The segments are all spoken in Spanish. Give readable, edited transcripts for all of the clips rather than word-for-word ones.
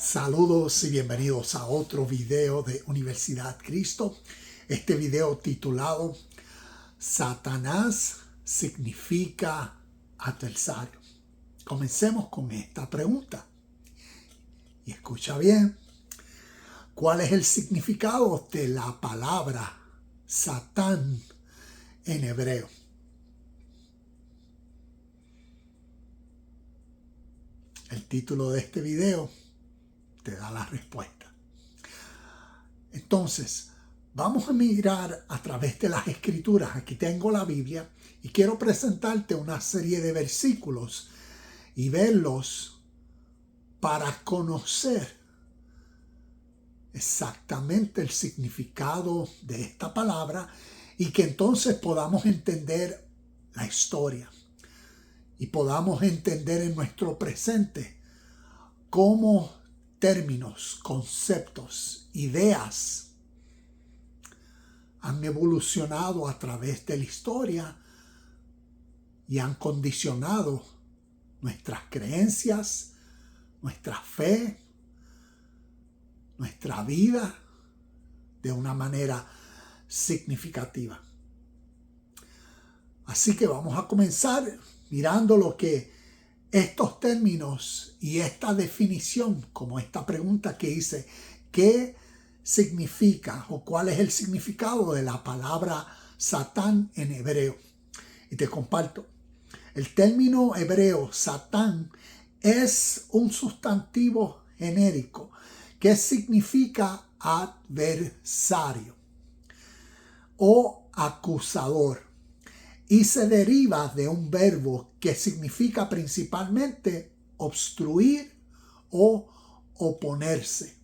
Saludos y bienvenidos a otro video de Universidad Cristo. Este video titulado Satanás significa adversario. Comencemos con esta pregunta. Y escucha bien. ¿Cuál es el significado de la palabra Satán en hebreo? El título de este video te da la respuesta. Entonces, vamos a mirar a través de las escrituras. Aquí tengo la Biblia y quiero presentarte una serie de versículos y verlos para conocer exactamente el significado de esta palabra y que entonces podamos entender la historia y podamos entender en nuestro presente cómo términos, conceptos, ideas han evolucionado a través de la historia y han condicionado nuestras creencias, nuestra fe, nuestra vida de una manera significativa. Así que vamos a comenzar mirando lo que estos términos y esta definición, como esta pregunta que hice, ¿qué significa o cuál es el significado de la palabra Satán en hebreo? Y te comparto. El término hebreo Satán es un sustantivo genérico que significa adversario o acusador. Y se deriva de un verbo que significa principalmente obstruir o oponerse.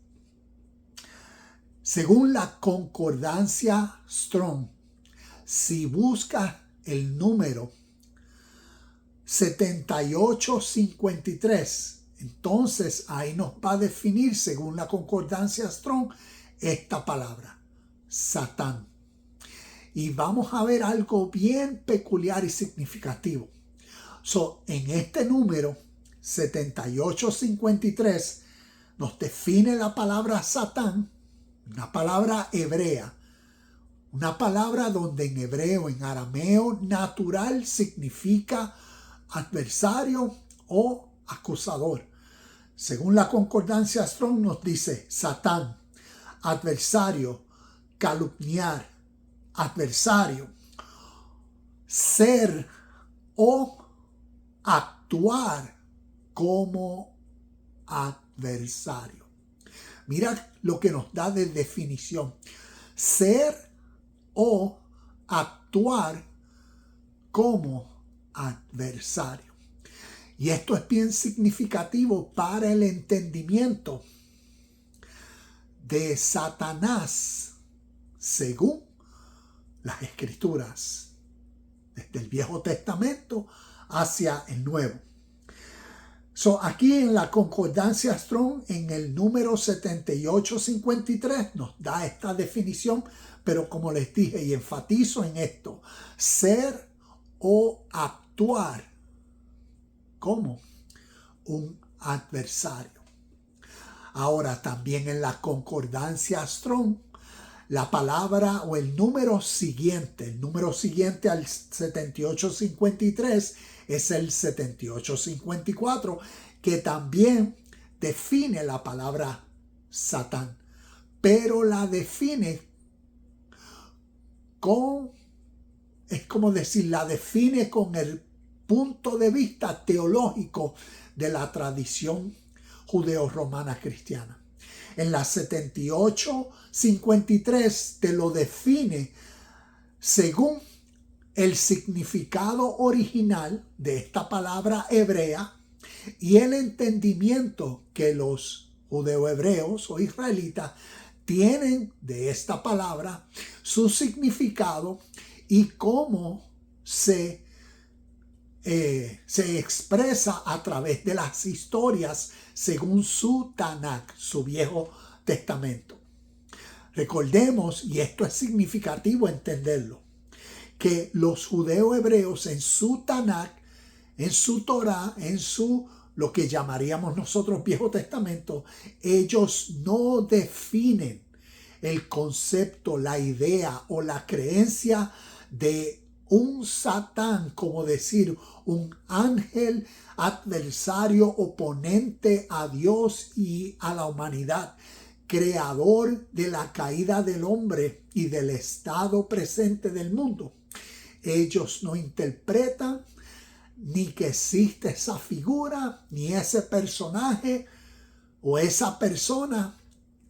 Según la concordancia Strong, si buscas el número 7853, entonces ahí nos va a definir, según la concordancia Strong, esta palabra, Satán. Y vamos a ver algo bien peculiar y significativo. En este número 7853 nos define la palabra Satán, una palabra hebrea, una palabra donde en hebreo, en arameo natural significa adversario o acusador. Según la concordancia Strong nos dice Satán, adversario, calumniar, adversario, ser o actuar como adversario. Mira lo que nos da de definición. Ser o actuar como adversario. Y esto es bien significativo para el entendimiento de Satanás según las escrituras, desde el Viejo Testamento hacia el Nuevo. Aquí en la concordancia Strong, en el número 7853, nos da esta definición, pero como les dije y enfatizo en esto, ser o actuar como un adversario. Ahora también en la concordancia Strong, la palabra o el número siguiente al 7853 es el 7854, que también define la palabra Satán, pero la define la define con el punto de vista teológico de la tradición judeo-romana cristiana. En la 7853 te lo define según el significado original de esta palabra hebrea y el entendimiento que los judeo-hebreos o israelitas tienen de esta palabra, su significado y cómo se expresa a través de las historias según su Tanakh, su Viejo Testamento. Recordemos, y esto es significativo entenderlo, que los judeo hebreos en su Tanakh, en su Torah, en su lo que llamaríamos nosotros Viejo Testamento, ellos no definen el concepto, la idea o la creencia de un Satán, como decir, un ángel adversario, oponente a Dios y a la humanidad, creador de la caída del hombre y del estado presente del mundo. Ellos no interpretan ni que existe esa figura, ni ese personaje o esa persona.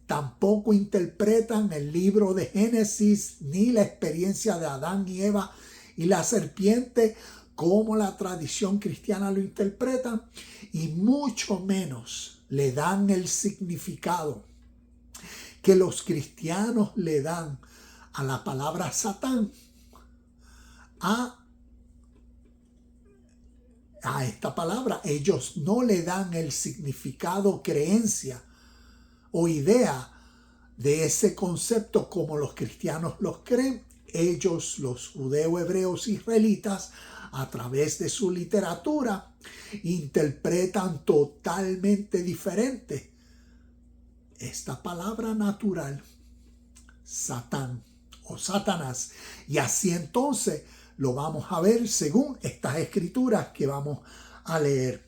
Tampoco interpretan el libro de Génesis, ni la experiencia de Adán y Eva y la serpiente, como la tradición cristiana lo interpreta, y mucho menos le dan el significado que los cristianos le dan a la palabra Satán, a esta palabra. Ellos no le dan el significado, creencia o idea de ese concepto como los cristianos los creen. Ellos, los judeo-hebreos israelitas, a través de su literatura, interpretan totalmente diferente esta palabra natural, Satán o Satanás. Y así entonces lo vamos a ver según estas escrituras que vamos a leer.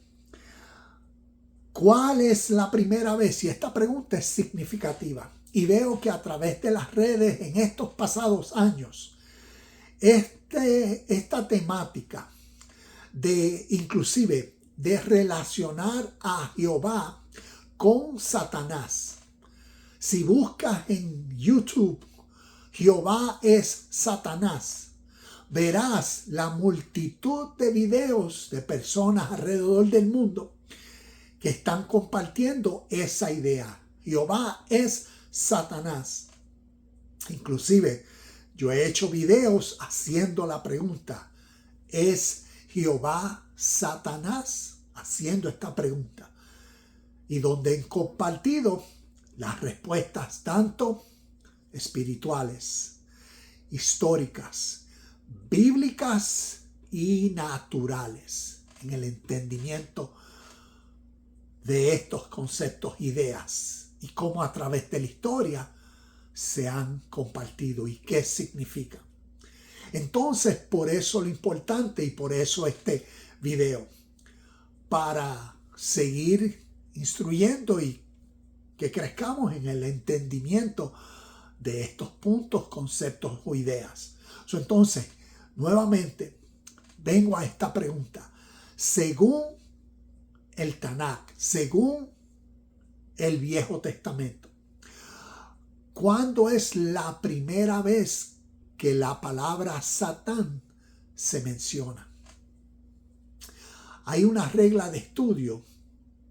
¿Cuál es la primera vez? Y esta pregunta es significativa. Y veo que a través de las redes en estos pasados años, esta temática de inclusive de relacionar a Jehová con Satanás. Si buscas en YouTube, Jehová es Satanás, verás la multitud de videos de personas alrededor del mundo que están compartiendo esa idea. Jehová es Satanás. Inclusive yo he hecho videos haciendo la pregunta, ¿es Jehová Satanás? Haciendo esta pregunta. Y donde he compartido las respuestas tanto espirituales, históricas, bíblicas y naturales en el entendimiento de estos conceptos, ideas, y cómo a través de la historia se han compartido y qué significa. Entonces, por eso lo importante y por eso este video, para seguir instruyendo y que crezcamos en el entendimiento de estos puntos, conceptos o ideas. Entonces, nuevamente, vengo a esta pregunta. Según el Tanakh, según el Viejo Testamento, ¿cuándo es la primera vez que la palabra Satán se menciona? Hay una regla de estudio,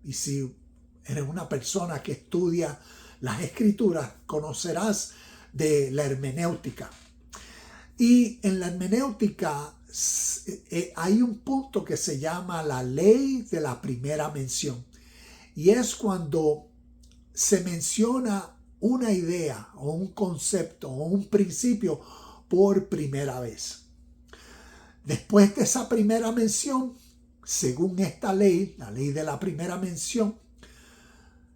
y si eres una persona que estudia las escrituras, conocerás de la hermenéutica. Y en la hermenéutica hay un punto que se llama la ley de la primera mención. Y es cuando se menciona una idea o un concepto o un principio por primera vez. Después de esa primera mención, según esta ley, la ley de la primera mención,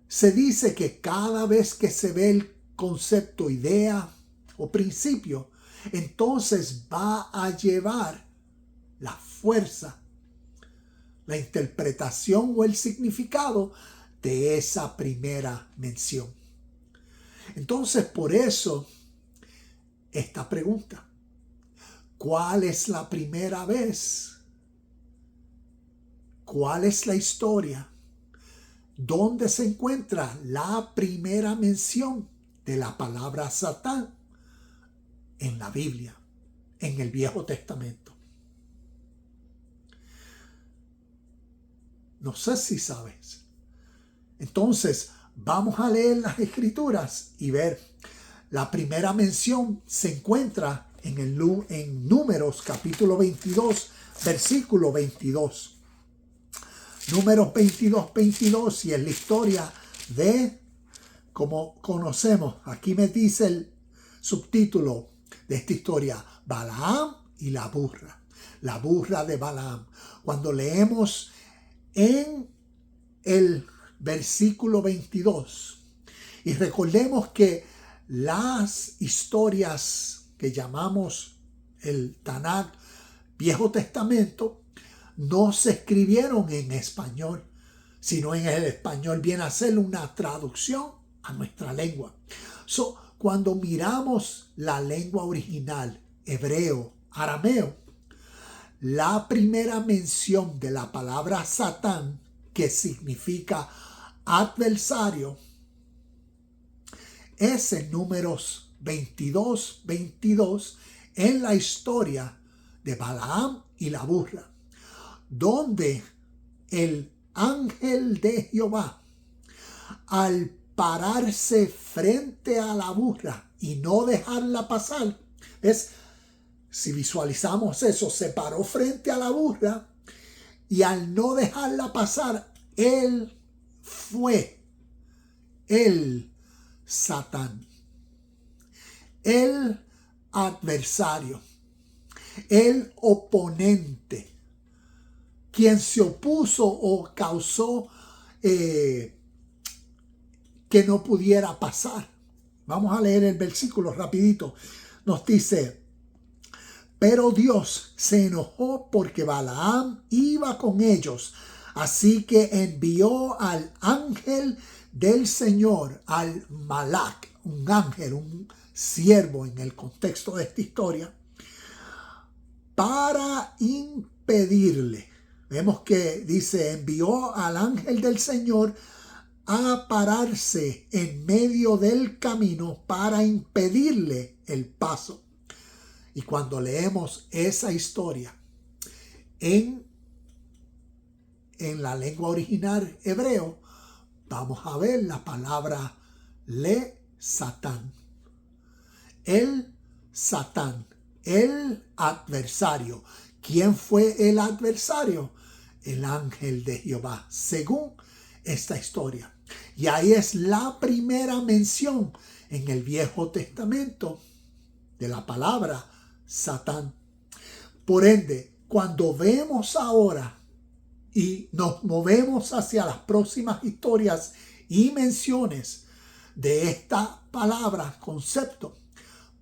se dice que cada vez que se ve el concepto, idea o principio, entonces va a llevar la fuerza, la interpretación o el significado de esa primera mención. Entonces, por eso, esta pregunta: ¿cuál es la primera vez? ¿Cuál es la historia? ¿Dónde se encuentra la primera mención de la palabra Satán en la Biblia, en el Viejo Testamento? No sé si sabes. Entonces, vamos a leer las escrituras y ver. La primera mención se encuentra en Números capítulo 22, versículo 22. Números 22, 22, y es la historia de, como conocemos, aquí me dice el subtítulo de esta historia, Balaam y la burra de Balaam. Cuando leemos en el versículo 22. Y recordemos que las historias que llamamos el Tanakh, Viejo Testamento, no se escribieron en español, sino en el español viene a ser una traducción a nuestra lengua. Cuando miramos la lengua original, hebreo, arameo, la primera mención de la palabra Satán, que significa adversario, es en Números 22:22 en la historia de Balaam y la burra, donde el ángel de Jehová, al pararse frente a la burra y no dejarla pasar, si visualizamos eso, se paró frente a la burra y al no dejarla pasar, él fue el Satán, el adversario, el oponente, quien se opuso o causó que no pudiera pasar. Vamos a leer el versículo rapidito. Nos dice: pero Dios se enojó porque Balaam iba con ellos, así que envió al ángel del Señor, al Malach, un ángel, un siervo en el contexto de esta historia, para impedirle. Vemos que dice, envió al ángel del Señor a pararse en medio del camino para impedirle el paso. Y cuando leemos esa historia en la lengua original hebreo, vamos a ver la palabra le Satán. El Satán, el adversario. ¿Quién fue el adversario? El ángel de Jehová, según esta historia. Y ahí es la primera mención en el Viejo Testamento de la palabra Satán. Por ende, cuando vemos ahora y nos movemos hacia las próximas historias y menciones de esta palabra, concepto,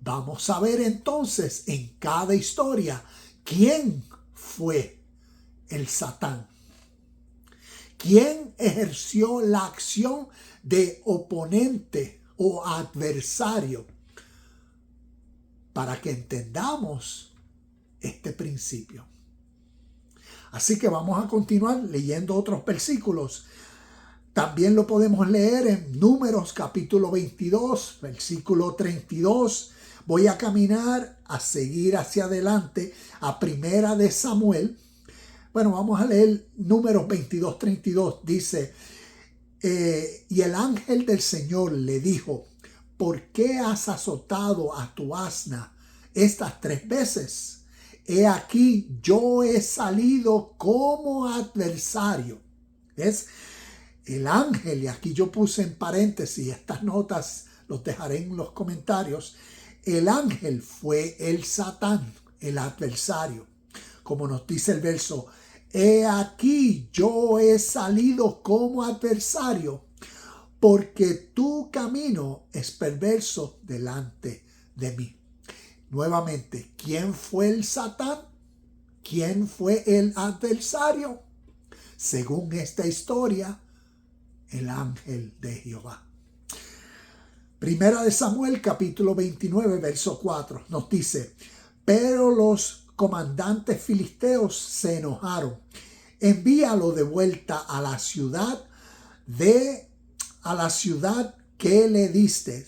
vamos a ver entonces en cada historia quién fue el Satán, quién ejerció la acción de oponente o adversario, para que entendamos este principio. Así que vamos a continuar leyendo otros versículos. También lo podemos leer en Números capítulo 22, versículo 32. Voy a caminar a seguir hacia adelante a Primera de Samuel. Bueno, vamos a leer Números 22, 32. Dice, y el ángel del Señor le dijo, ¿por qué has azotado a tu asna estas 3 veces? He aquí, yo he salido como adversario. ¿Ves? El ángel, y aquí yo puse en paréntesis, estas notas los dejaré en los comentarios. El ángel fue el Satán, el adversario. Como nos dice el verso, he aquí, yo he salido como adversario, porque tu camino es perverso delante de mí. Nuevamente, ¿quién fue el Satán? ¿Quién fue el adversario? Según esta historia, el ángel de Jehová. Primera de Samuel, capítulo 29, verso 4, nos dice, pero los comandantes filisteos se enojaron. Envíalo de vuelta a la ciudad que le diste.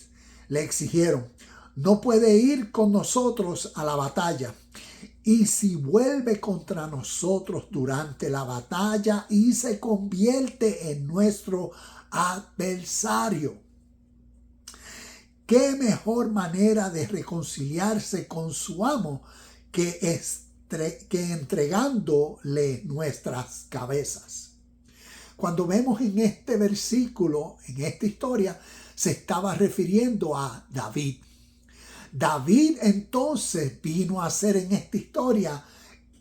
Le exigieron, no puede ir con nosotros a la batalla. Y si vuelve contra nosotros durante la batalla y se convierte en nuestro adversario, ¿qué mejor manera de reconciliarse con su amo que entregándole nuestras cabezas? Cuando vemos en este versículo, en esta historia, se estaba refiriendo a David. David entonces vino a ser en esta historia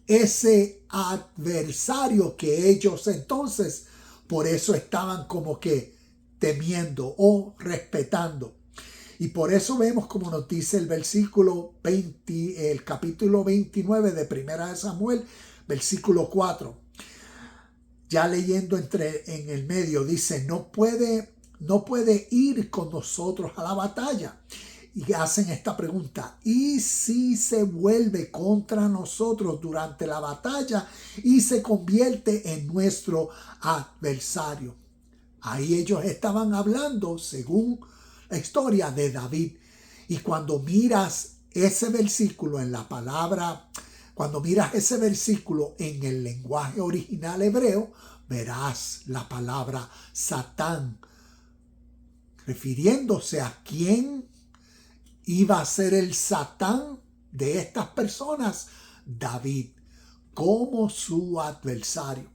ese adversario que ellos entonces Por eso estaban como que temiendo o respetando. Y por eso vemos, como nos dice el versículo 20, el capítulo 29 de Primera de Samuel, versículo 4. Ya leyendo en el medio, dice, no puede ir con nosotros a la batalla. Y hacen esta pregunta, ¿y si se vuelve contra nosotros durante la batalla y se convierte en nuestro adversario? Ahí ellos estaban hablando, según la historia, de David. Y cuando miras ese versículo en la palabra, cuando miras ese versículo en el lenguaje original hebreo, verás la palabra Satán, refiriéndose a quién iba a ser el Satán de estas personas, David, como su adversario.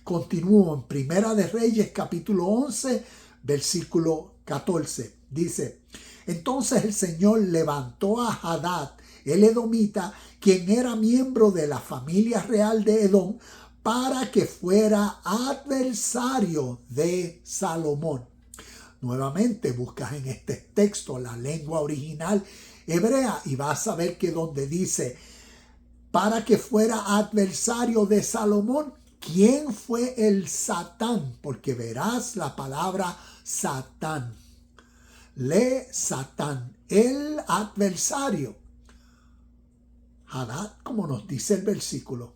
Continúo en Primera de Reyes, capítulo 11, versículo 14. Dice, entonces el Señor levantó a Hadad, el edomita, quien era miembro de la familia real de Edom, para que fuera adversario de Salomón. Nuevamente buscas en este texto la lengua original hebrea y vas a ver que donde dice para que fuera adversario de Salomón, ¿quién fue el Satán? Porque verás la palabra Satán. Satán, el adversario. Hadad, como nos dice el versículo.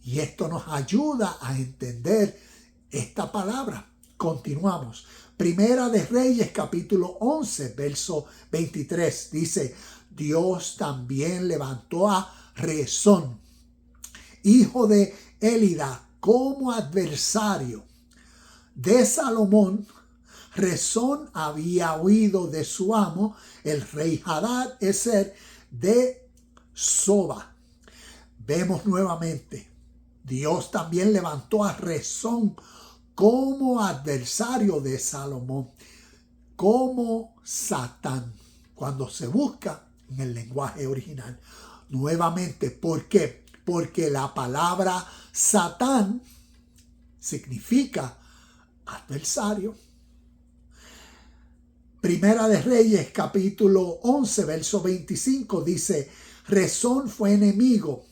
Y esto nos ayuda a entender esta palabra. Continuamos. Primera de Reyes, capítulo 11, verso 23. Dice, Dios también levantó a Rezón, hijo de Elida, como adversario de Salomón. Rezón había huido de su amo, el rey Hadad Ezer de Soba. Vemos nuevamente, Dios también levantó a Rezón como adversario de Salomón, como Satán, cuando se busca en el lenguaje original. Nuevamente, ¿por qué? Porque la palabra Satán significa adversario. Primera de Reyes, capítulo 11, verso 25, dice, Rezón fue enemigo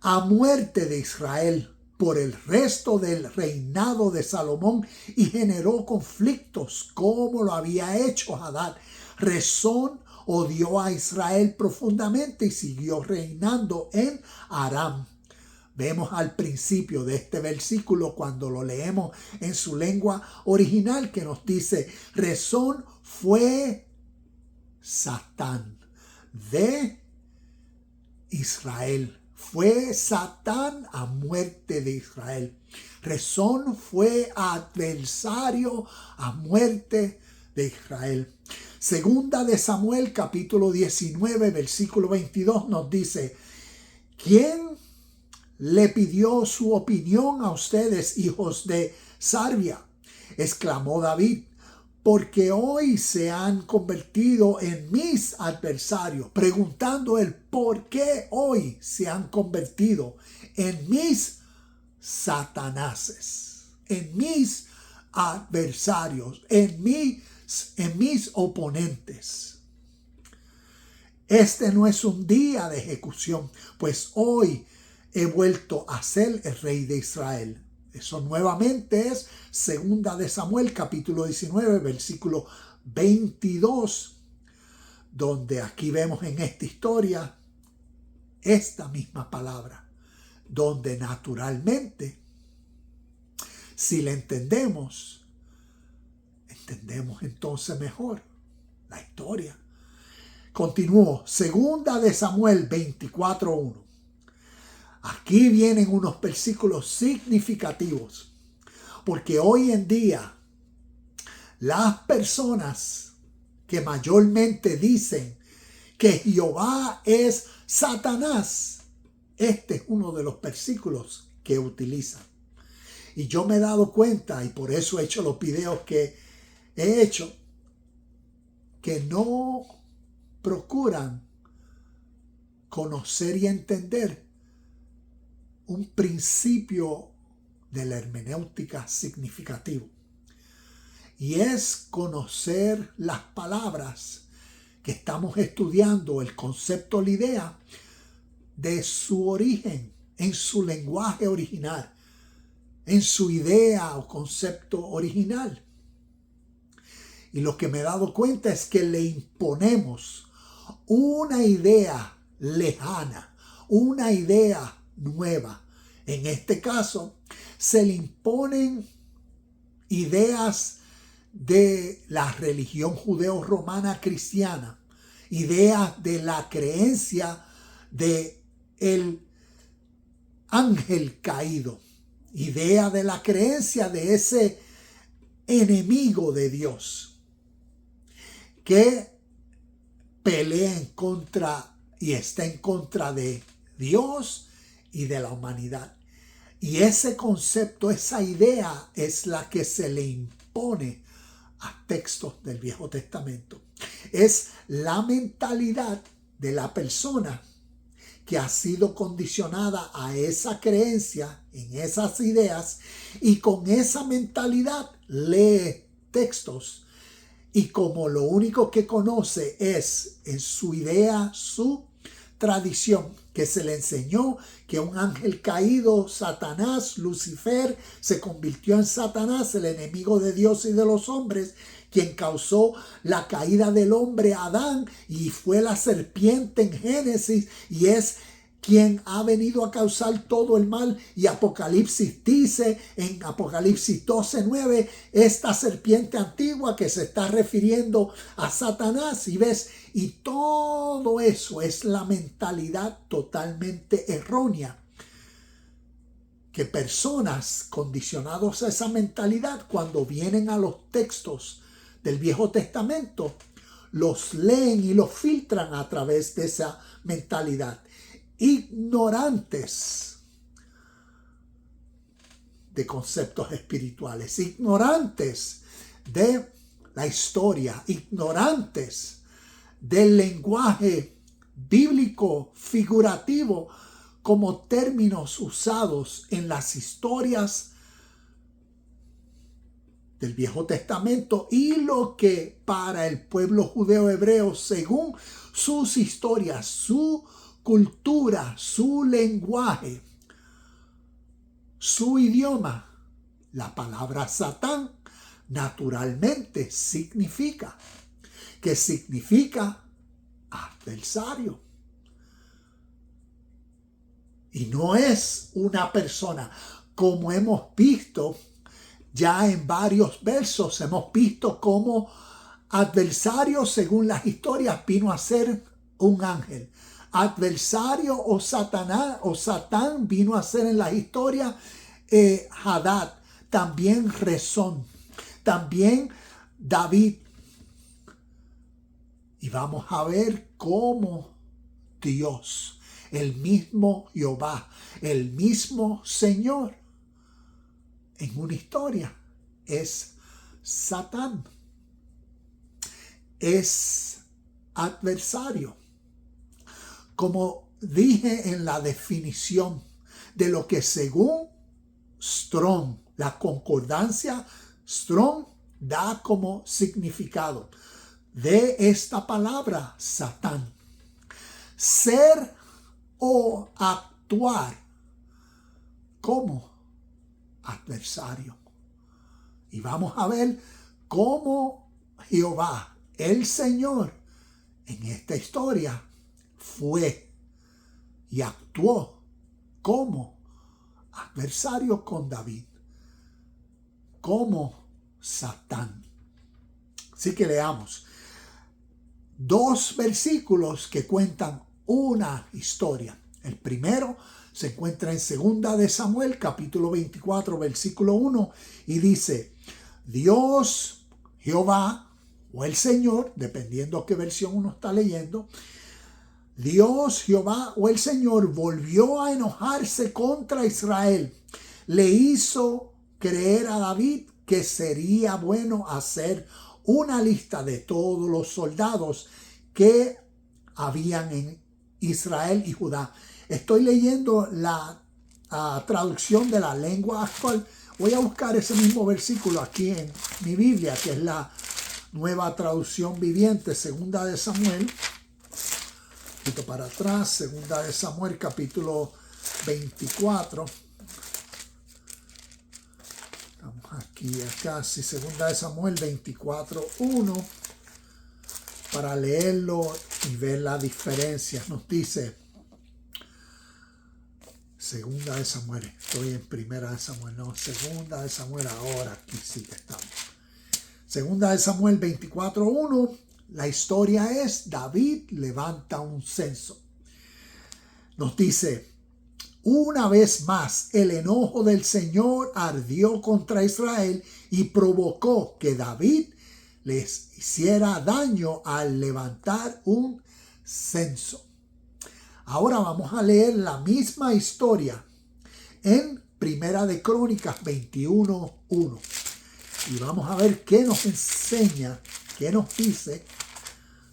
a muerte de Israel por el resto del reinado de Salomón y generó conflictos como lo había hecho Hadad. Rezón odió a Israel profundamente y siguió reinando en Aram. Vemos al principio de este versículo, cuando lo leemos en su lengua original, que nos dice, Rezón fue Satán de Israel. Fue Satán a muerte de Israel. Rezón fue adversario a muerte de Israel. Segunda de Samuel, capítulo 19, versículo 22, nos dice, ¿quién le pidió su opinión a ustedes, hijos de Sarbia? Exclamó David, porque hoy se han convertido en mis adversarios, preguntando el por qué hoy se han convertido en mis satanases, en mis adversarios, en mis oponentes. Este no es un día de ejecución, pues hoy he vuelto a ser el rey de Israel. Eso nuevamente es Segunda de Samuel, capítulo 19, versículo 22, donde aquí vemos en esta historia esta misma palabra, donde naturalmente, si la entendemos entonces mejor la historia. Continúo, Segunda de Samuel 24:1. Aquí vienen unos versículos significativos, porque hoy en día las personas que mayormente dicen que Jehová es Satanás, este es uno de los versículos que utilizan. Y yo me he dado cuenta, y por eso he hecho los videos que he hecho, que no procuran conocer y entender un principio de la hermenéutica significativo. Y es conocer las palabras que estamos estudiando, el concepto, la idea, de su origen, en su lenguaje original, en su idea o concepto original. Y lo que me he dado cuenta es que le imponemos una idea lejana, una idea nueva. En este caso, se le imponen ideas de la religión judeo-romana cristiana, ideas de la creencia de el ángel caído, idea de la creencia de ese enemigo de Dios que pelea en contra y está en contra de Dios y de la humanidad. Y ese concepto, esa idea es la que se le impone a textos del Viejo Testamento. Es la mentalidad de la persona que ha sido condicionada a esa creencia, en esas ideas, y con esa mentalidad lee textos. Y como lo único que conoce es en su idea, su tradición, que se le enseñó que un ángel caído, Satanás, Lucifer, se convirtió en Satanás, el enemigo de Dios y de los hombres, quien causó la caída del hombre Adán y fue la serpiente en Génesis y es quien ha venido a causar todo el mal. Y Apocalipsis dice en Apocalipsis 12:9, esta serpiente antigua que se está refiriendo a Satanás, y ves, y todo eso es la mentalidad totalmente errónea, que personas condicionados a esa mentalidad, cuando vienen a los textos del Viejo Testamento, los leen y los filtran a través de esa mentalidad. Ignorantes de conceptos espirituales, ignorantes de la historia, ignorantes del lenguaje bíblico figurativo como términos usados en las historias del Viejo Testamento y lo que para el pueblo judeo hebreo, según sus historias, su cultura, su lenguaje, su idioma, la palabra Satán naturalmente significa adversario. Y no es una persona, como hemos visto ya en varios versos, hemos visto cómo adversario, según las historias, vino a ser un ángel. Adversario o Satanás o Satán vino a ser en la historia Hadad, también Rezón, también David. Y vamos a ver cómo Dios, el mismo Jehová, el mismo Señor, en una historia es Satán, es adversario. Como dije en la definición de lo que según Strong, la concordancia Strong da como significado de esta palabra Satán: ser o actuar como adversario. Y vamos a ver cómo Jehová, el Señor, en esta historia fue y actuó como adversario con David, como Satán. Así que leamos 2 versículos que cuentan una historia. El primero se encuentra en 2 de Samuel, capítulo 24, versículo 1, y dice: Dios, Jehová, o el Señor, dependiendo qué versión uno está leyendo, Dios, Jehová o el Señor volvió a enojarse contra Israel. Le hizo creer a David que sería bueno hacer una lista de todos los soldados que habían en Israel y Judá. Estoy leyendo la traducción de la lengua actual. Voy a buscar ese mismo versículo aquí en mi Biblia, que es la nueva traducción viviente, segunda de Samuel. Un poquito para atrás, segunda de Samuel, capítulo 24. Estamos aquí, casi segunda de Samuel 24:1, para leerlo y ver la diferencia. Nos dice, segunda de Samuel, estoy en primera de Samuel, no, segunda de Samuel, ahora aquí sí que estamos. Segunda de Samuel 24:1, la historia es, David levanta un censo. Nos dice, una vez más, el enojo del Señor ardió contra Israel y provocó que David les hiciera daño al levantar un censo. Ahora vamos a leer la misma historia en Primera de Crónicas 21:1. Y vamos a ver qué nos enseña, qué nos dice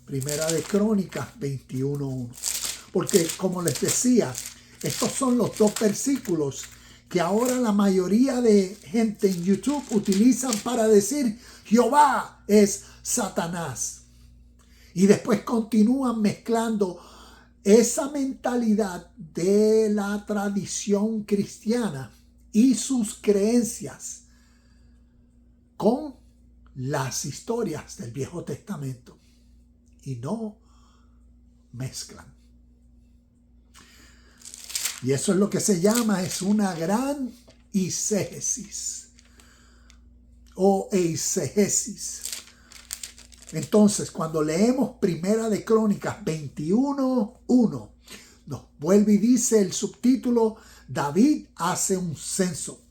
Primera de Crónicas 21:1. Porque, como les decía, estos son los dos versículos que ahora la mayoría de gente en YouTube utilizan para decir Jehová es Satanás. Y después continúan mezclando esa mentalidad de la tradición cristiana y sus creencias con las historias del Viejo Testamento. Y no mezclan. Y eso es lo que se llama, es una gran eisegesis o eisegesis. Entonces, cuando leemos Primera de Crónicas 21:1, nos vuelve y dice el subtítulo, David hace un censo.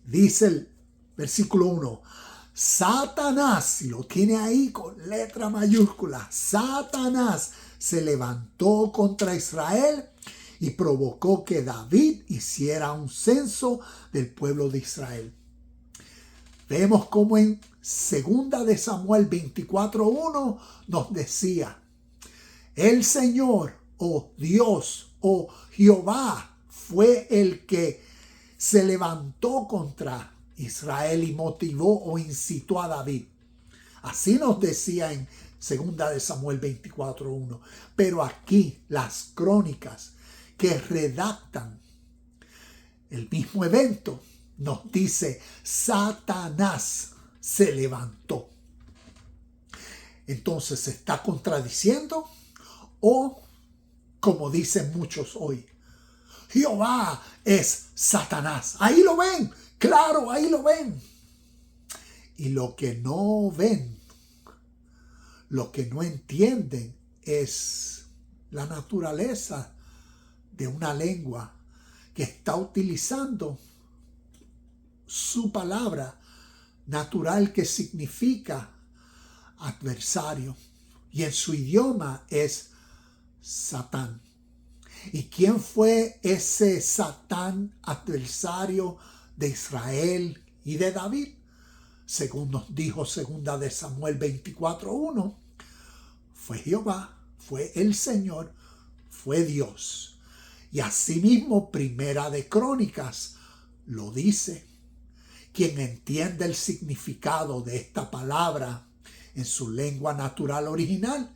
Dice el versículo 1, Satanás, y lo tiene ahí con letra mayúscula, Satanás se levantó contra Israel y provocó que David hiciera un censo del pueblo de Israel. Vemos como en segunda de Samuel 24:1 nos decía, el Señor o Dios o Jehová fue el que se levantó contra Israel y motivó o incitó a David. Así nos decía en segunda de Samuel 24:1. Pero aquí las crónicas que redactan el mismo evento nos dice Satanás se levantó. Entonces, ¿se está contradiciendo? O, como dicen muchos hoy, Jehová es Satanás. Ahí lo ven, claro, ahí lo ven. Y lo que no ven, lo que no entienden es la naturaleza de una lengua que está utilizando su palabra natural que significa adversario. Y en su idioma es Satán. ¿Y quién fue ese Satán adversario de Israel y de David? Según nos dijo segunda de Samuel 24:1, fue Jehová, fue el Señor, fue Dios. Y asimismo Primera de Crónicas lo dice. Quien entiende el significado de esta palabra en su lengua natural original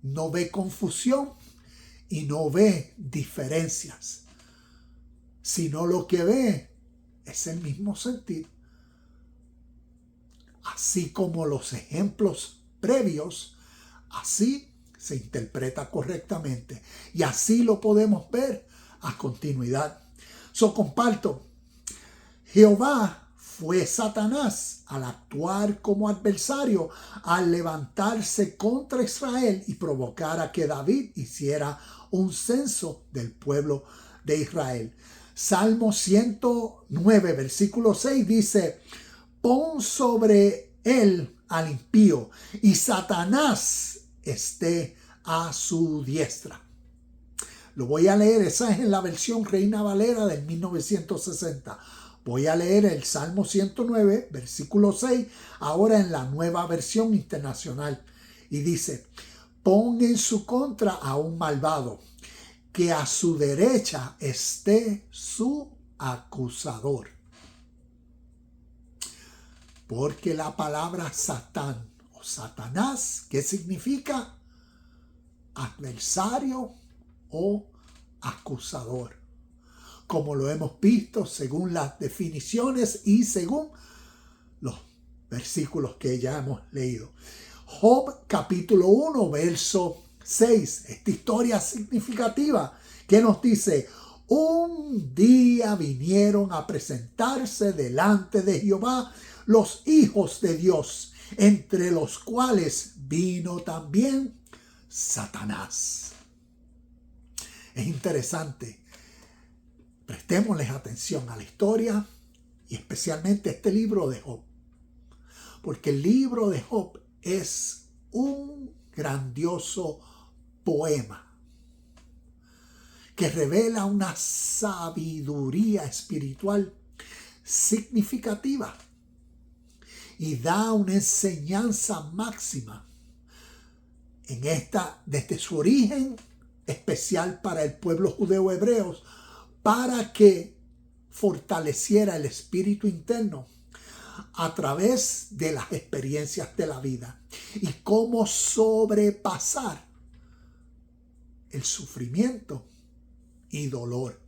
no ve confusión y no ve diferencias, sino lo que ve es el mismo sentir. Así como los ejemplos previos, así se interpreta correctamente. Y así lo podemos ver a continuidad. Comparto. Jehová fue Satanás al actuar como adversario, al levantarse contra Israel y provocar a que David hiciera un censo del pueblo de Israel. Salmo 109, versículo 6 dice, pon sobre él al impío y Satanás esté a su diestra. Lo voy a leer, esa es en la versión Reina Valera del 1960. Voy a leer el Salmo 109, versículo 6, ahora en la Nueva Versión Internacional. Y dice, pon en su contra a un malvado, que a su derecha esté su acusador. Porque la palabra Satán o Satanás, ¿qué significa? Adversario o acusador. Como lo hemos visto según las definiciones y según los versículos que ya hemos leído. Job capítulo 1, verso 6. Esta historia significativa que nos dice: un día vinieron a presentarse delante de Jehová los hijos de Dios, entre los cuales vino también Satanás. Es interesante. Prestémosles atención a la historia y especialmente a este libro de Job. Porque el libro de Job es un grandioso poema que revela una sabiduría espiritual significativa y da una enseñanza máxima desde su origen especial para el pueblo judeo hebreo, para que fortaleciera el espíritu interno a través de las experiencias de la vida y cómo sobrepasar el sufrimiento y dolor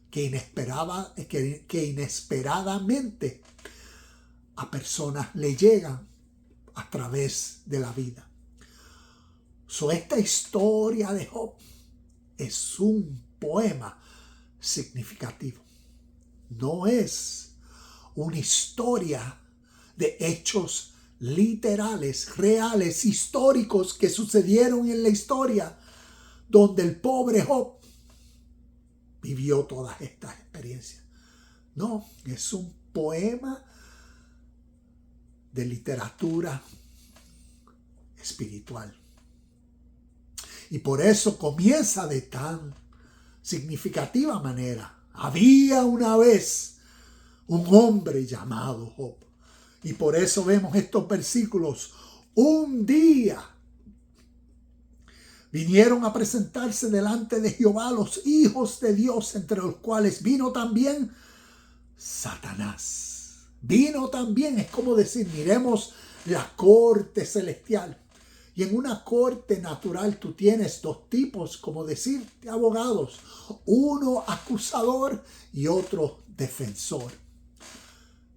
que inesperadamente a personas le llegan a través de la vida. Esta historia de Job es un poema significativo. No es una historia de hechos literales, reales, históricos que sucedieron en la historia, donde el pobre Job vivió todas estas experiencias. No, es un poema de literatura espiritual. Y por eso comienza de tan significativa manera. Había una vez un hombre llamado Job. Y por eso vemos estos versículos. Un día vinieron a presentarse delante de Jehová los hijos de Dios, entre los cuales vino también Satanás. Vino también, es como decir, miremos la corte celestial. Y en una corte natural tú tienes dos tipos, como decir, de abogados. Uno acusador y otro defensor.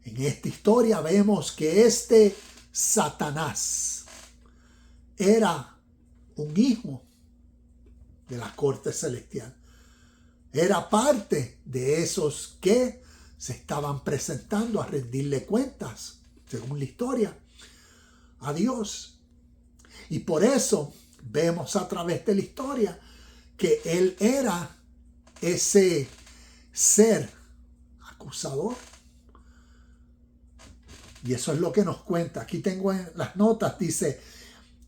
En esta historia vemos que este Satanás era un hijo de la corte celestial. Era parte de esos que se estaban presentando a rendirle cuentas, según la historia, a Dios. Y por eso vemos a través de la historia que él era ese ser acusador. Y eso es lo que nos cuenta. Aquí tengo en las notas, dice: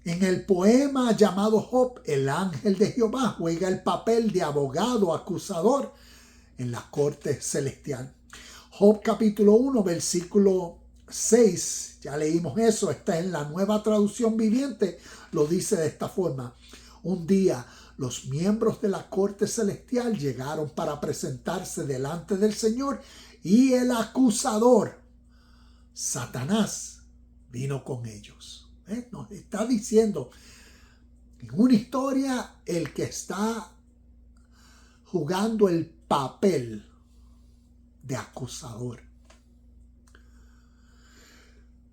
en el poema llamado Job, el ángel de Jehová juega el papel de abogado acusador en la corte celestial. Job capítulo 1, versículo 6, ya leímos eso, está en la Nueva Traducción Viviente, lo dice de esta forma: un día los miembros de la corte celestial llegaron para presentarse delante del Señor y el acusador, Satanás, vino con ellos. Nos está diciendo en una historia el que está jugando el papel de acusador.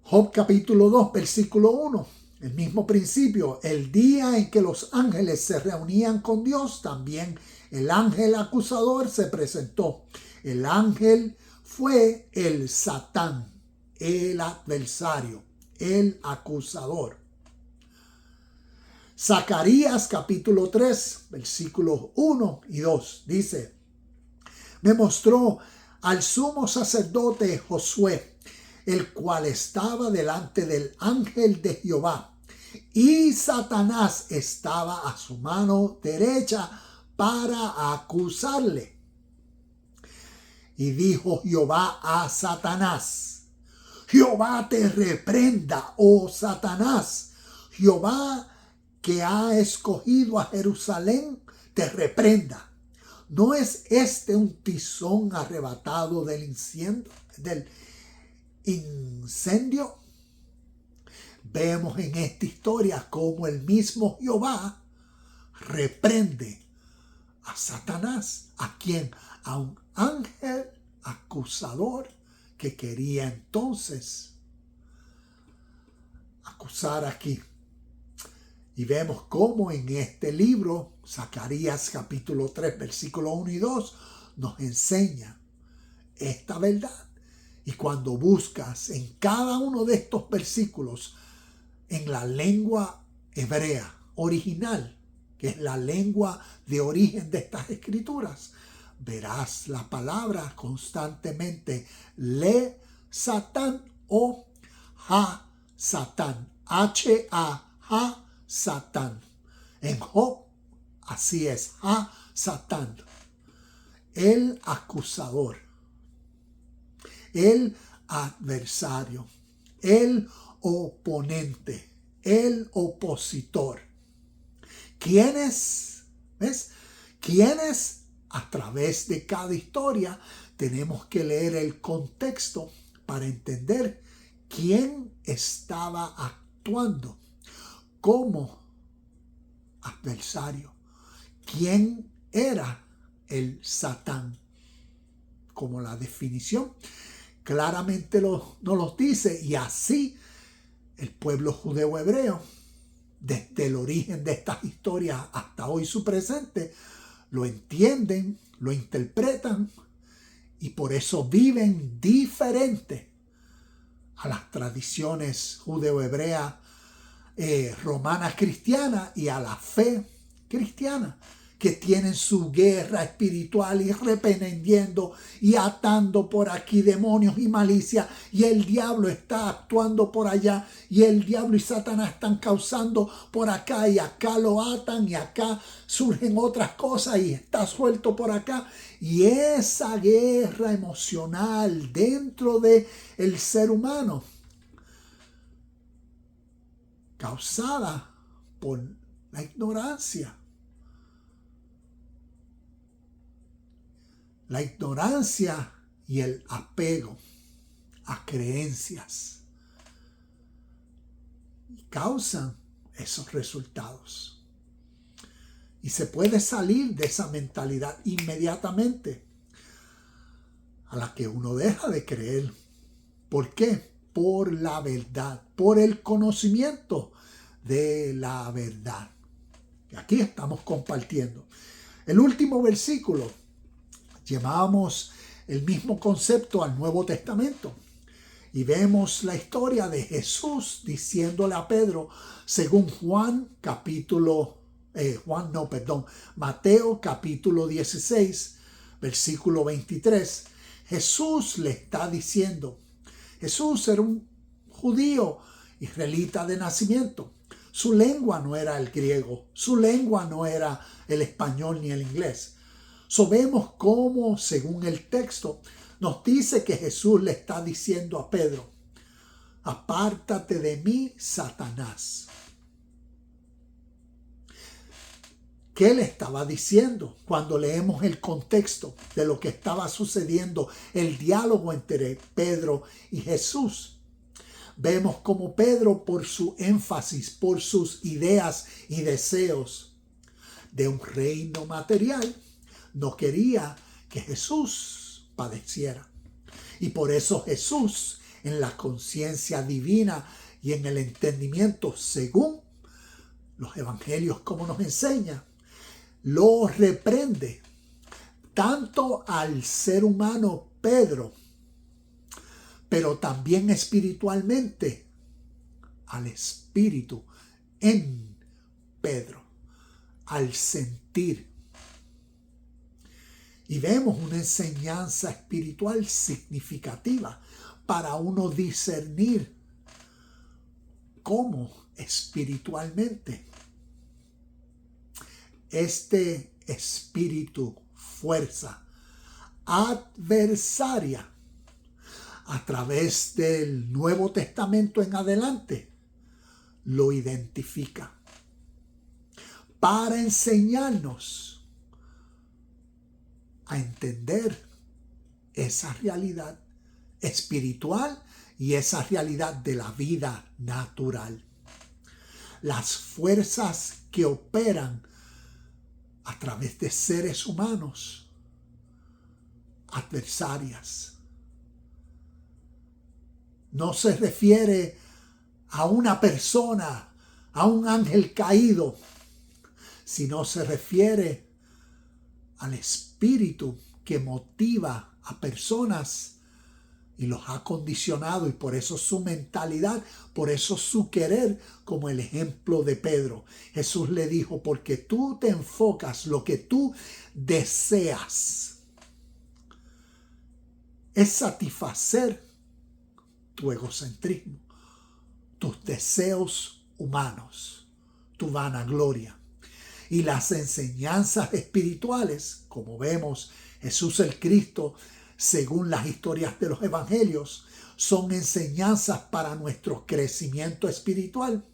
Job capítulo 2, versículo 1. El mismo principio. El día en que los ángeles se reunían con Dios, también el ángel acusador se presentó. El ángel fue el Satán, el adversario, el acusador. Zacarías capítulo 3, versículos 1 y 2 dice: me mostró al sumo sacerdote Josué, el cual estaba delante del ángel de Jehová, y Satanás estaba a su mano derecha para acusarle. Y dijo Jehová a Satanás: Jehová te reprenda, oh Satanás. Jehová, que ha escogido a Jerusalén, te reprenda. ¿No es este un tizón arrebatado del incendio? Vemos en esta historia cómo el mismo Jehová reprende a Satanás. ¿A quién? A un ángel acusador que quería entonces acusar aquí. Y vemos cómo en este libro, Zacarías capítulo 3, versículo 1 y 2, nos enseña esta verdad. Y cuando buscas en cada uno de estos versículos en la lengua hebrea original, que es la lengua de origen de estas escrituras, verás la palabra constantemente le Satán o ha Satán, H-A, Satán. En Job, así es, ha Satán, el acusador, el adversario, el oponente, el opositor. ¿Quiénes? ¿Ves? ¿Quiénes? A través de cada historia tenemos que leer el contexto para entender quién estaba actuando como adversario. ¿Quién era el Satán? Como la definición claramente nos lo dice, y así el pueblo judeo hebreo, desde el origen de estas historias hasta hoy su presente, lo entienden, lo interpretan y por eso viven diferente a las tradiciones judeo-hebreas, romanas cristianas y a la fe cristiana, que tienen su guerra espiritual y reprendiendo y atando por aquí demonios y malicia, y el diablo está actuando por allá, y el diablo y Satanás están causando por acá, y acá lo atan, y acá surgen otras cosas, y está suelto por acá. Y esa guerra emocional dentro de el ser humano, causada por la ignorancia. La ignorancia y el apego a creencias causan esos resultados. Y se puede salir de esa mentalidad inmediatamente a la que uno deja de creer. ¿Por qué? Por la verdad, por el conocimiento de la verdad. Y aquí estamos compartiendo. El último versículo, llevamos el mismo concepto al Nuevo Testamento y vemos la historia de Jesús diciéndole a Pedro, según Mateo capítulo 16, versículo 23. Jesús le está diciendo, Jesús era un judío israelita de nacimiento. Su lengua no era el griego, su lengua no era el español ni el inglés. Vemos cómo, según el texto, nos dice que Jesús le está diciendo a Pedro, apártate de mí, Satanás. ¿Qué le estaba diciendo? Cuando leemos el contexto de lo que estaba sucediendo, el diálogo entre Pedro y Jesús, vemos como Pedro, por su énfasis, por sus ideas y deseos de un reino material, no quería que Jesús padeciera. Y por eso Jesús, en la conciencia divina y en el entendimiento, según los evangelios como nos enseña, lo reprende tanto al ser humano Pedro, pero también espiritualmente al espíritu en Pedro, al sentir. Y vemos una enseñanza espiritual significativa para uno discernir cómo espiritualmente este espíritu, fuerza adversaria, a través del Nuevo Testamento en adelante, lo identifica para enseñarnos a entender esa realidad espiritual y esa realidad de la vida natural. Las fuerzas que operan a través de seres humanos adversarias. No se refiere a una persona, a un ángel caído, sino se refiere al espíritu que motiva a personas y los ha condicionado, y por eso su mentalidad, por eso su querer, como el ejemplo de Pedro. Jesús le dijo, porque tú te enfocas, lo que tú deseas es satisfacer tu egocentrismo, tus deseos humanos, tu vanagloria. Y las enseñanzas espirituales, como vemos Jesús el Cristo, según las historias de los evangelios, son enseñanzas para nuestro crecimiento espiritual.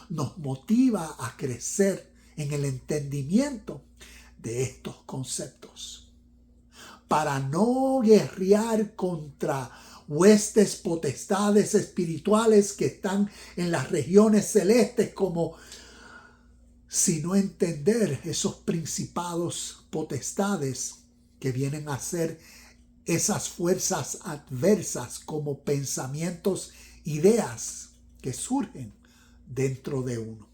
Nos motiva a crecer en el entendimiento de estos conceptos, para no guerrear contra huestes, potestades espirituales que están en las regiones celestes, como sino entender esos principados, potestades que vienen a ser esas fuerzas adversas como pensamientos, ideas que surgen dentro de uno.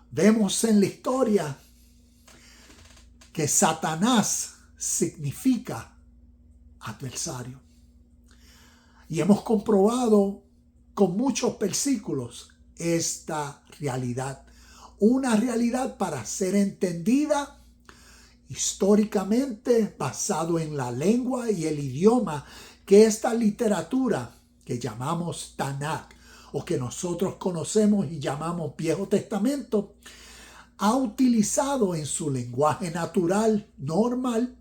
Vemos en la historia que Satanás significa adversario. Y hemos comprobado con muchos versículos esta realidad. Una realidad para ser entendida históricamente, basado en la lengua y el idioma que esta literatura que llamamos Tanakh, o que nosotros conocemos y llamamos Viejo Testamento, ha utilizado en su lenguaje natural, normal,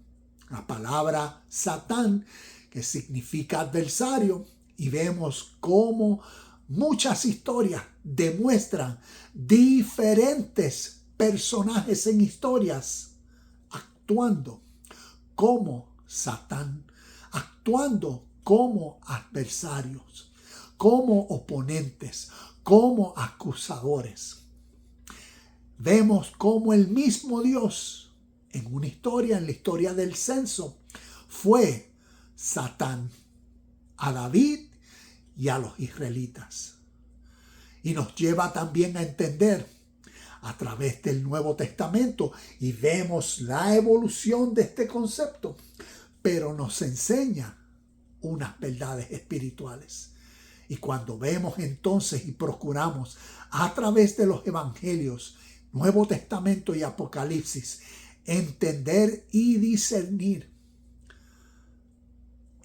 la palabra Satán, que significa adversario, y vemos cómo muchas historias demuestran diferentes personajes en historias actuando como Satán, actuando como adversarios, como oponentes, como acusadores. Vemos cómo el mismo Dios, en una historia, en la historia del censo, fue Satán a David y a los israelitas. Y nos lleva también a entender a través del Nuevo Testamento, y vemos la evolución de este concepto, pero nos enseña unas verdades espirituales. Y cuando vemos entonces y procuramos a través de los evangelios, Nuevo Testamento y Apocalipsis, entender y discernir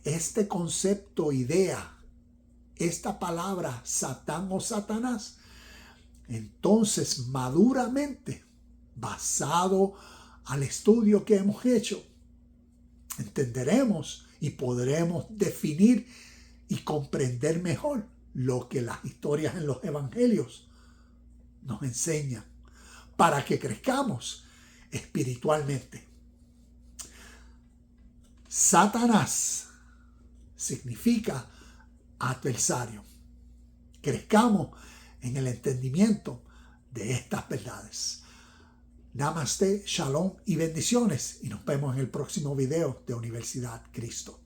este concepto, idea, esta palabra Satán o Satanás, entonces maduramente, basado al estudio que hemos hecho, entenderemos y podremos definir y comprender mejor lo que las historias en los evangelios nos enseñan, para que crezcamos espiritualmente. Satanás significa adversario. Crezcamos en el entendimiento de estas verdades. Namaste, shalom y bendiciones. Y nos vemos en el próximo video de Universidad Cristo.